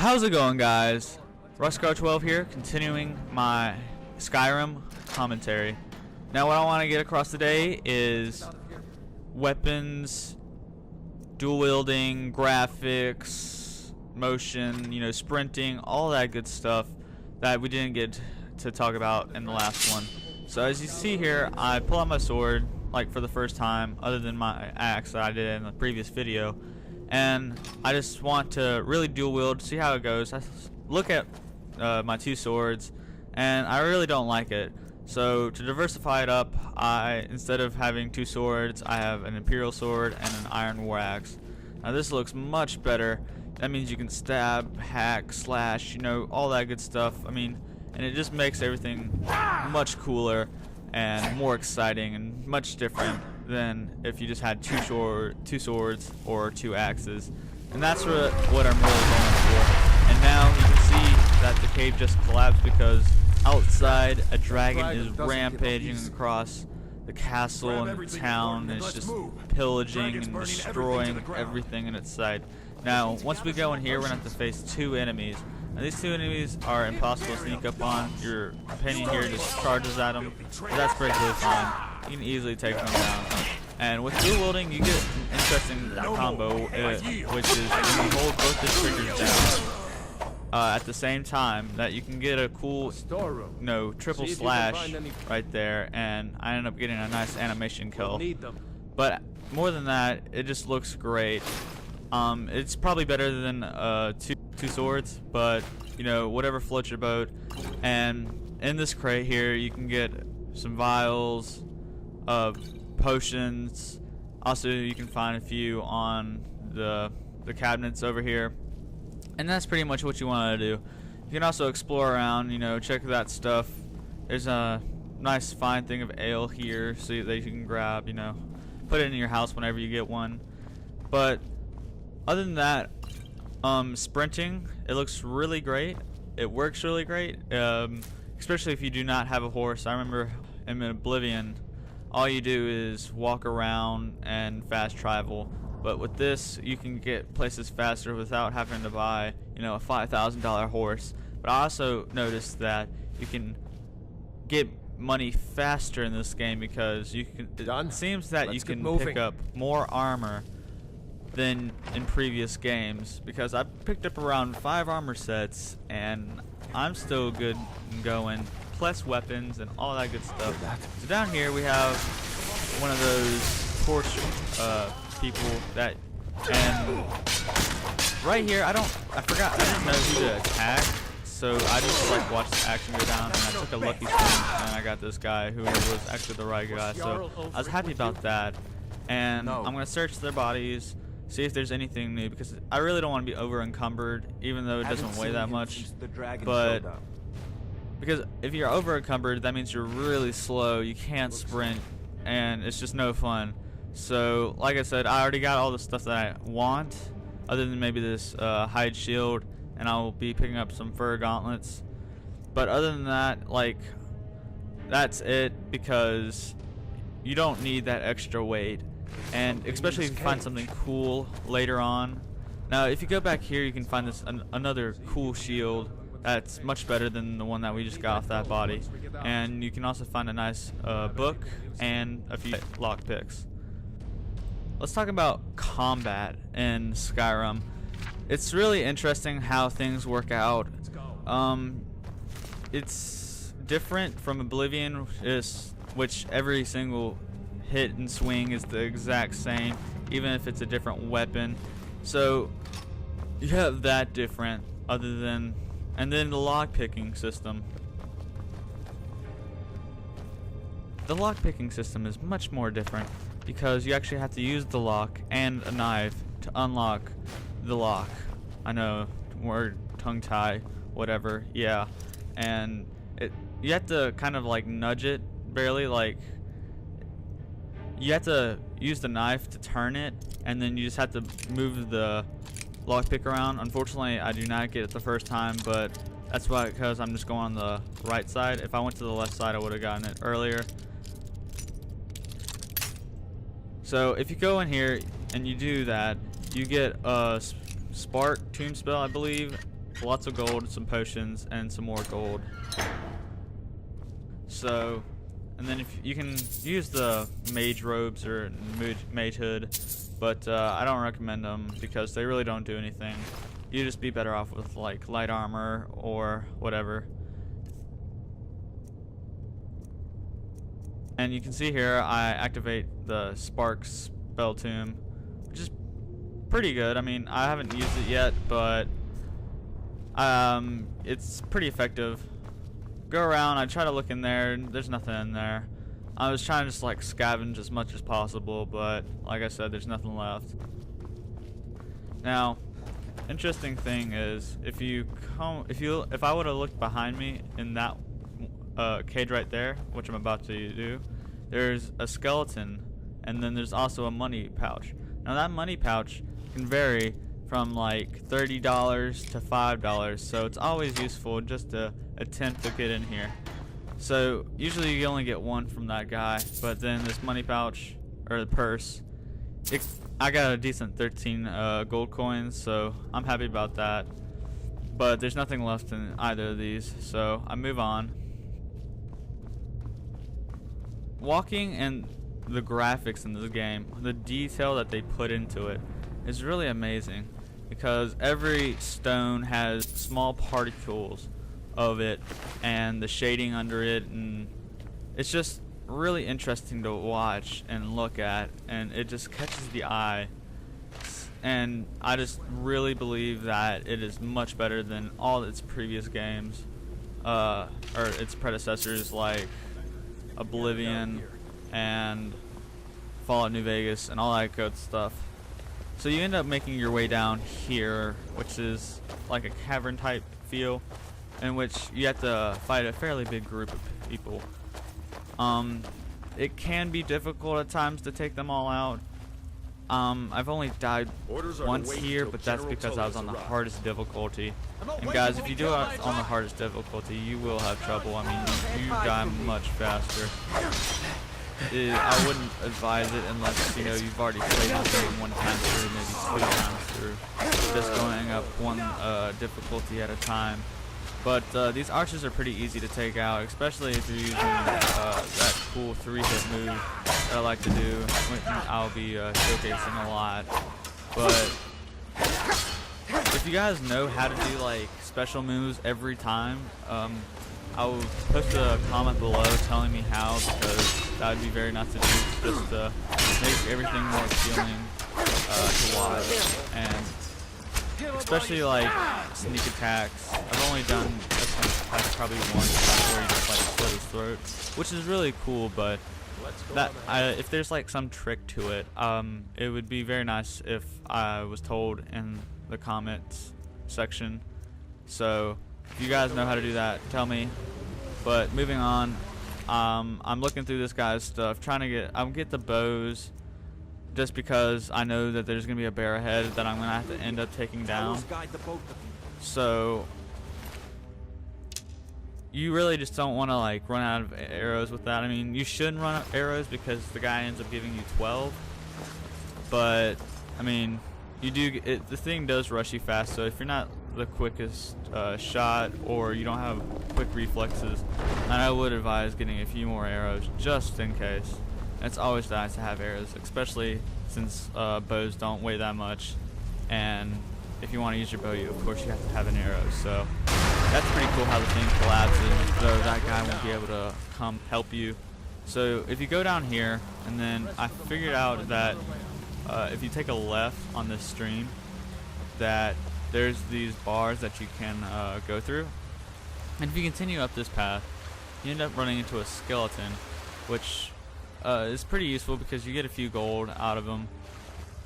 How's it going, guys? Ruxcar12 here, continuing my Skyrim commentary. Now what I want to get across today is weapons, dual wielding, graphics, motion, sprinting, all that good stuff that we didn't get to talk about in the last one. So as you see here, I pull out my sword like for the first time, other than my axe that I did in the previous video, and I just want to really dual wield, see how it goes. I look at my two swords and I really don't like it. So to diversify it up, instead of having two swords, I have an imperial sword and an iron war axe. Now this looks much better. That means you can stab, hack, slash, all that good stuff. And it just makes everything much cooler and more exciting and much different than if you just had two swords or two axes. And that's what I'm really going for. And now you can see that the cave just collapsed because outside a dragon is rampaging across the castle and the town, and it's just pillaging and destroying everything in its sight. Now once we go in here, we're going to have to face two enemies. Now these two enemies are impossible to sneak up on. Your opinion here just charges at them, but that's perfectly fine. You can easily take them down. And with dual wielding, you get an interesting combo, which is when you hold both the triggers down at the same time, that you can get a cool, triple slash right there, and I end up getting a nice animation kill. But more than that, it just looks great. It's probably better than two swords, but whatever floats your boat. And in this crate here, you can get some vials, potions. Also, you can find a few on the cabinets over here, and that's pretty much what you want to do. You can also explore around, check that stuff. There's a nice fine thing of ale here, so that you can grab, put it in your house whenever you get one. But other than that, sprinting, it looks really great. It works really great, especially if you do not have a horse. I remember in Oblivion, all you do is walk around and fast travel. But with this, you can get places faster without having to buy, a $5,000 horse. But I also noticed that you can get money faster in this game because it seems that you can pick up more armor than in previous games, because I picked up around 5 armor sets and I'm still good and going, plus weapons and all that good stuff. So down here we have one of those torch people that, and right here I didn't know who to attack, so I just watched the action go down, and I took a lucky spin and I got this guy who was actually the right guy, so I was happy about that. And I'm gonna search their bodies, see if there's anything new, because I really don't want to be over encumbered, even though it doesn't weigh that much. But because if you're over encumbered, that means you're really slow, you can't sprint, and it's just no fun. So like I said, I already got all the stuff that I want, other than maybe this hide shield, and I will be picking up some fur gauntlets. But other than that, that's it, because you don't need that extra weight. And especially if you find something cool later on. Now if you go back here, you can find this another cool shield that's much better than the one that we just got off that body. And you can also find a nice book and a few lockpicks. Let's talk about combat in Skyrim. It's really interesting how things work out. It's different from Oblivion, which every single hit and swing is the exact same, even if it's a different weapon. So you have that different, and then the lockpicking system. The lockpicking system is much more different, because you actually have to use the lock and a knife to unlock the lock. I know, word tongue tie, whatever, yeah. And you have to kind of nudge it barely, you have to use the knife to turn it, and then you just have to move the lockpick around. Unfortunately, I do not get it the first time, but that's because I'm just going on the right side. If I went to the left side, I would have gotten it earlier. So if you go in here and you do that, you get a Spark Tomb spell, I believe, lots of gold, some potions, and some more gold. So, and then if you can use the mage robes or mage hood, but I don't recommend them because they really don't do anything. You just be better off with like light armor or whatever. And you can see here I activate the Sparks spell tomb, which is pretty good. I mean, I haven't used it yet, but it's pretty effective. Go around, I try to look in there, there's nothing in there. I was trying to just like scavenge as much as possible, but like I said, there's nothing left. Now, interesting thing is, if I would have looked behind me in that cage right there, which I'm about to do, there's a skeleton, and then there's also a money pouch. Now that money pouch can vary from like $30 to $5, so it's always useful just to attempt to get in here. So usually you only get one from that guy, but then this money pouch, or the purse, I got a decent 13 gold coins, so I'm happy about that. But there's nothing left in either of these, so I move on. Walking and the graphics in this game, the detail that they put into it is really amazing, because every stone has small particles of it and the shading under it, and it's just really interesting to watch and look at, and it just catches the eye. And I just really believe that it is much better than all its previous games, or its predecessors like Oblivion and Fallout New Vegas and all that good stuff. So you end up making your way down here, which is like a cavern type feel, in which you have to fight a fairly big group of people. It can be difficult at times to take them all out. I've only died once here, but that's because I was on the hardest difficulty. And guys, if you do it on the hardest difficulty, you will have trouble. I mean, you die much faster. I wouldn't advise it unless, you know, you've already played the game one time through, maybe 2 times through, just going up one difficulty at a time. But these archers are pretty easy to take out, especially if you're using that cool 3-hit move that I like to do, which I'll be showcasing a lot. But if you guys know how to do like special moves every time, I'll post a comment below telling me how, because that would be very nice to do, just to make everything more appealing to watch. And especially like sneak attacks. I've only done a sneak attack probably once where you just like slit his throat, which is really cool, but that if there's like some trick to it, it would be very nice if I was told in the comments section. So if you guys know how to do that, tell me. But moving on, I'm looking through this guy's stuff, trying to get the bows, just because I know that there's gonna be a bear ahead that I'm gonna have to end up taking down. So you really just don't want to like run out of arrows with that. I mean, you shouldn't run out of arrows because the guy ends up giving you 12. But I mean, the thing does rush you fast. So if you're not the quickest shot, or you don't have quick reflexes, then I would advise getting a few more arrows just in case. It's always nice to have arrows, especially since bows don't weigh that much, and if you want to use your bow, of course you have to have an arrow. So that's pretty cool how the thing collapses, though that guy won't be able to come help you. So if you go down here, and then I figured out that if you take a left on this stream, that there's these bars that you can go through, and if you continue up this path, you end up running into a skeleton, which is pretty useful because you get a few gold out of them.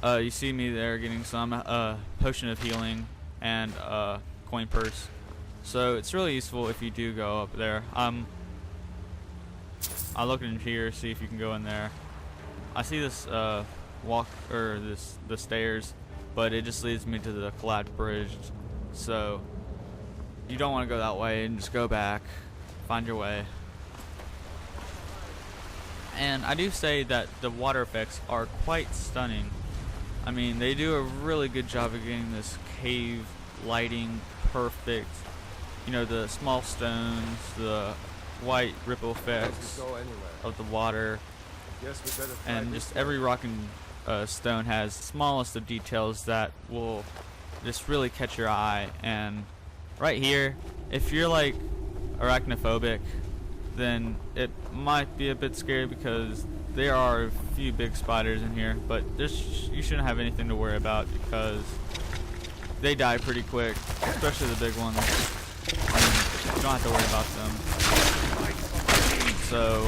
You see me there getting some potion of healing and coin purse, so it's really useful if you do go up there. I look in here, see if you can go in there. I see this the stairs, but it just leads me to the collapsed bridge, so you don't want to go that way, and just go back, find your way. And I do say that the water effects are quite stunning. I mean, they do a really good job of getting this cave lighting perfect. You know, the small stones, the white ripple effects of the water, and just every rock and stone has the smallest of details that will just really catch your eye. And right here, if you're like arachnophobic, then it might be a bit scary because there are a few big spiders in here, but you shouldn't have anything to worry about because they die pretty quick, especially the big ones. And you don't have to worry about them. So,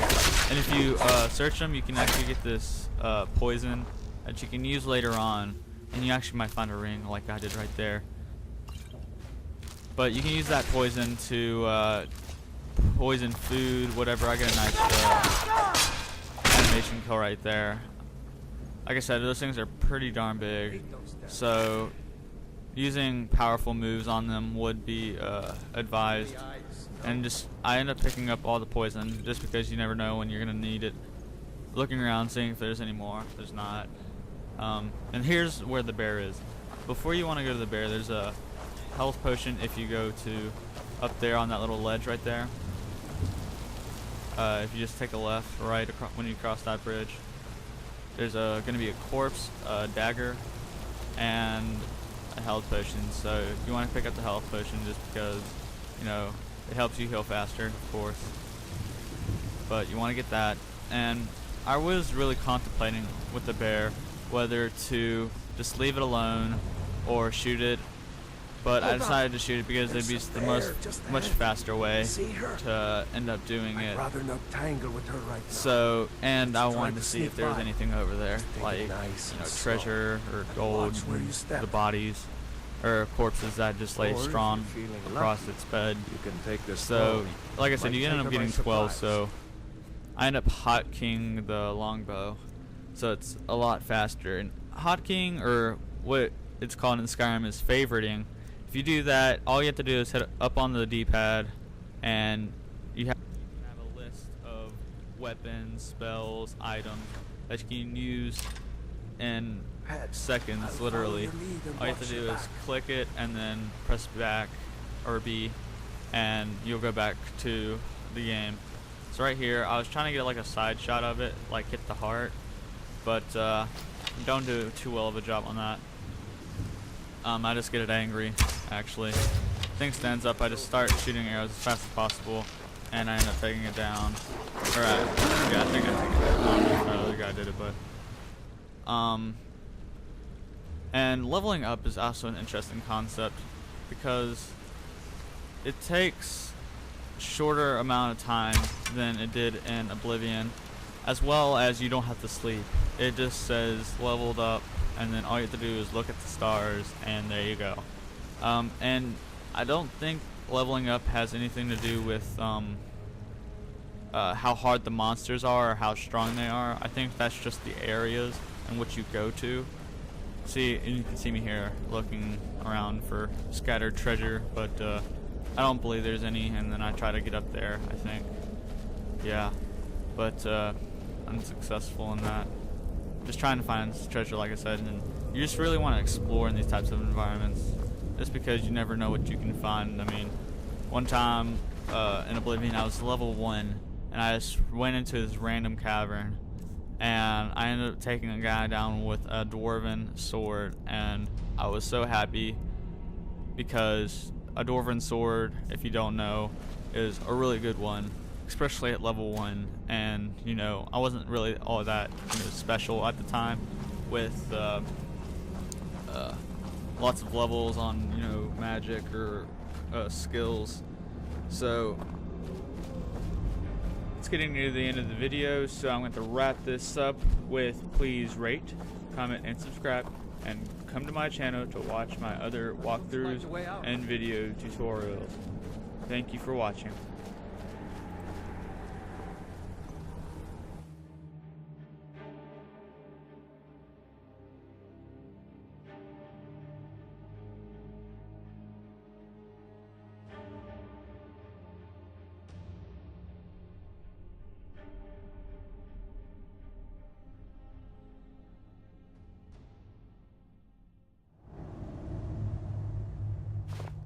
and if you search them, you can actually get this poison that you can use later on, and you actually might find a ring like I did right there. But you can use that poison to poison food, whatever. I got a nice animation kill right there. Like I said, those things are pretty darn big, so using powerful moves on them would be advised. And I end up picking up all the poison just because you never know when you're gonna need it. Looking around, seeing if there's any more. There's not. And here's where the bear is. Before you want to go to the bear, there's a health potion if you go to up there on that little ledge right there. If you just take a left, right when you cross that bridge, there's going to be a corpse, a dagger, and a health potion. So you want to pick up the health potion just because, you know, it helps you heal faster, of course. But you want to get that. And I was really contemplating with the bear whether to just leave it alone or shoot it. But I decided to shoot it because it'd be the much faster way to end up doing it. So, and I wanted to see if there was anything over there, like, you know, treasure or gold, the bodies, or corpses that just lay strong across its bed. So, like I said, you end up getting 12, so I end up hotkeying the longbow, so it's a lot faster. And hotkeying, or what it's called in Skyrim, is favoriting. If you do that, all you have to do is hit up on the D-pad, and you have a list of weapons, spells, items that you can use in seconds, literally. All you have to do is click it and then press back or B, and you'll go back to the game. So right here, I was trying to get like a side shot of it, like hit the heart, but don't do too well of a job on that. I just get it angry, actually. Thing stands up, I just start shooting arrows as fast as possible, and I end up taking it down. Alright, yeah, I think I took it down. The other guy did it, but... And leveling up is also an interesting concept, because it takes a shorter amount of time than it did in Oblivion, as well as you don't have to sleep. It just says leveled up, and then all you have to do is look at the stars, and there you go. And I don't think leveling up has anything to do with how hard the monsters are or how strong they are. I think that's just the areas in which you go to. See, and you can see me here looking around for scattered treasure, but I don't believe there's any, and then I try to get up there, I think. Yeah, but unsuccessful in that. Just trying to find treasure, like I said, and you just really want to explore in these types of environments, just because you never know what you can find. I mean, one time in Oblivion, I was level 1, and I just went into this random cavern, and I ended up taking a guy down with a dwarven sword, and I was so happy because a dwarven sword, if you don't know, is a really good one, especially at level 1. And you know, I wasn't really all that special at the time with lots of levels on magic or skills. So it's getting near the end of the video, so I'm going to wrap this up with please rate, comment, and subscribe, and come to my channel to watch my other walkthroughs and video tutorials. Thank you for watching.